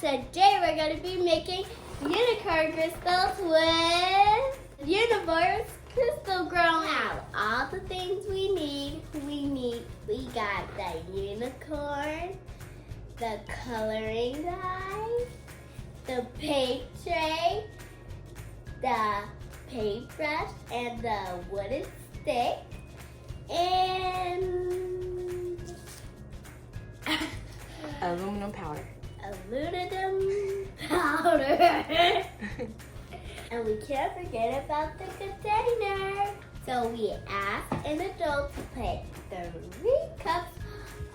Today we're going to be making unicorn crystals with universe crystal grown out. All the things we got the unicorn, the coloring guide, the paint tray, the paintbrush, and the wooden stick, and aluminum powder. Aluminum powder. And we can't forget about the container. So we asked an adult to put 3 cups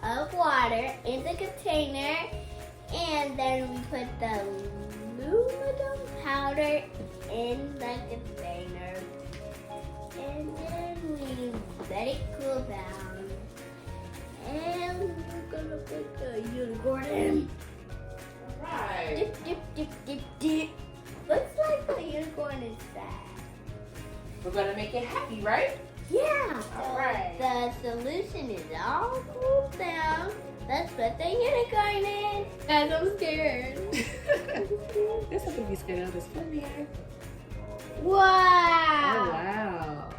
of water in the container, and then we put the aluminum powder in the container, and then we let it cool down, and we're gonna put the unicorn in. Right. Dip, dip, dip, dip, dip. Looks like the unicorn is sad. We're gonna make it happy, right? Yeah. All right. The solution is all cooled down. Let's put the unicorn in. Guys, I'm scared. There's something to be scared of. It's funny. Wow. Oh, wow.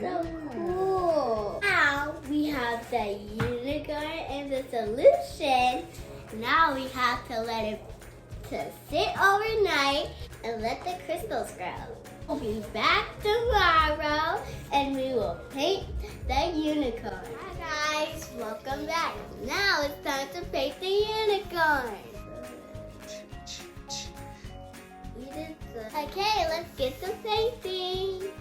So cool. Now we have the unicorn in the solution. Now we have to let it sit overnight and let the crystals grow. We'll be back tomorrow and we will paint the unicorn. Hi guys, welcome back. Now it's time to paint the unicorn. Okay, let's get some painting.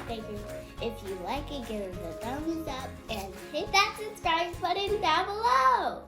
Thank you. If you like it, give it a thumbs up and hit that subscribe button down below.